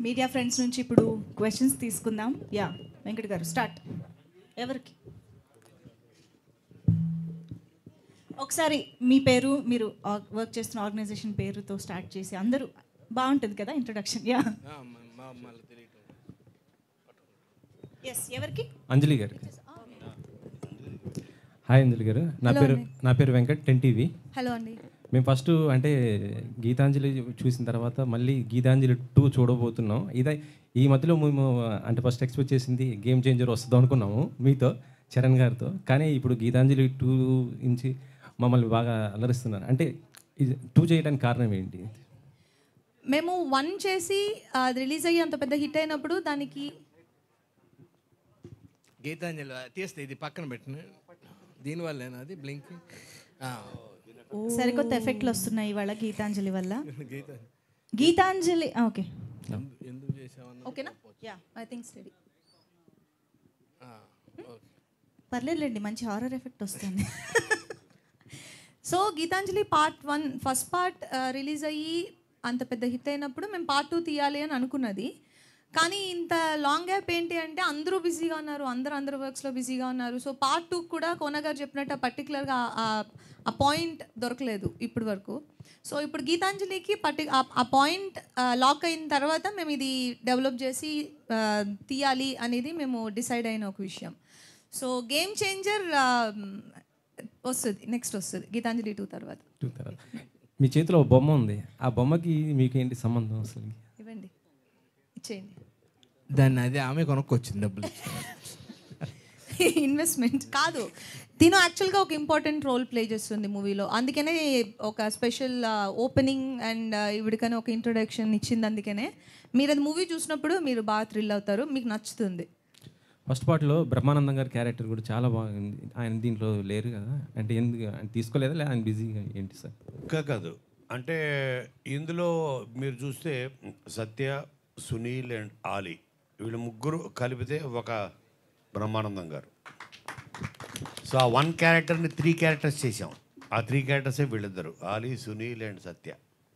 Media friends నుంచి ఇప్పుడు questions తీసుకుందాం. యా వెంకట్ గారు స్టార్ట్. ఎవరికి? ఒకసారి మీ పేరు, మీరు వర్క్ చేస్తున్న ఆర్గనైజేషన్ పేరుతో స్టార్ట్ చేసి అందరూ బాగుంటుంది కదా ఇంట్రొడక్షన్. యా ఎస్, ఎవరికి? అంజలి గారు. హాయ్ అంజలి గారు, నా పేరు వెంకట్, 10 టీవీ. హలో అండి. మేము ఫస్ట్ అంటే గీతాంజలి చూసిన తర్వాత మళ్ళీ గీతాంజలి 2 చూడబోతున్నాం. ఈ మధ్యలో మేము అంటే ఫస్ట్ ఎక్స్పెక్ట్ చేసింది గేమ్ చేంజర్ వస్తుందో అనుకున్నాము మీతో, చరణ్ గారితో. కానీ ఇప్పుడు గీతాంజలి 2 నుంచి మమ్మల్ని బాగా అలరిస్తున్నారు. అంటే ఇది 2 చేయడానికి కారణం ఏంటి? మేము 1 చేసి అది రిలీజ్ అయ్యి అంత పెద్ద హిట్ అయినప్పుడు దానికి గీతాంజలి తీస్తే ఇది పక్కన పెట్టిన దీనివల్లేనా అది బ్లింక్ సరికొత్త ఎఫెక్ట్లు వస్తున్నాయి ఇవాళ గీతాంజలి వల్ల. గీతాంజలి ఓకే, ఎందుకు చేసామన్నా ఓకేనా? యా ఐ థింక్ స్టడీ పర్లేదులేండి, మంచి హారర్ ఎఫెక్ట్ వస్తుంది. So Geethanjali part 1 first part release అయ్యి అంత పెద్ద హిట్ అయినప్పుడు మేము పార్ట్ 2 తీయాలి అని అనుకున్నది. కానీ ఇంత లాంగ్ గ్యాప్ ఏంటి అంటే అందరూ బిజీగా ఉన్నారు, అందరూ వర్క్స్లో బిజీగా ఉన్నారు. సో పార్ట్ 2 కూడా కోన గారు చెప్పినట్టు పర్టికులర్గా ఆ పాయింట్ దొరకలేదు ఇప్పటి వరకు. సో ఇప్పుడు గీతాంజలికి ఆ పాయింట్ లాక్ అయిన తర్వాత మేము ఇది డెవలప్ చేసి తీయాలి అనేది మేము డిసైడ్ అయిన ఒక విషయం. సో గేమ్ చేంజర్ వస్తుంది, నెక్స్ట్ వస్తుంది గీతాంజలి 2 తర్వాత. మీ చేతిలో బొమ్మ ఉంది, ఆ బొమ్మకి మీకు ఏంటి సంబంధం అసలు? ఇవ్వండి, ఇచ్చేయండి. దాన్ని అదే ఆమె కొనుక్కొచ్చింది డబ్బులు. ఇన్వెస్ట్మెంట్ కాదు, తిను యాక్చువల్గా ఒక ఇంపార్టెంట్ రోల్ ప్లే చేస్తుంది మూవీలో. అందుకనే ఒక స్పెషల్ ఓపెనింగ్ అండ్ ఇవిడికనే ఒక ఇంట్రొడక్షన్ ఇచ్చింది. అందుకనే మీరు అది మూవీ చూసినప్పుడు మీరు బాగా థ్రిల్ అవుతారు, మీకు నచ్చుతుంది. ఫస్ట్ పార్ట్లో బ్రహ్మానందం గారి క్యారెక్టర్ కూడా చాలా బాగుంది. ఆయన దీంట్లో లేరు కదా, అంటే ఎందుకు ఆయన తీసుకోలేదా, లేదా ఆయన బిజీగా ఏంటి సార్? కాదు, అంటే ఇందులో మీరు చూస్తే సత్య, సునీల్ అండ్ ఆలీ వీళ్ళు ముగ్గురు కలిపితే ఒక బ్రహ్మానందం గారు. సో ఆ 1 క్యారెక్టర్ని 3 క్యారెక్టర్స్ చేసాం. ఆ 3 క్యారెక్టర్సే వీళ్ళిద్దరు, ఆలీ, సునీల్ అండ్ సత్య.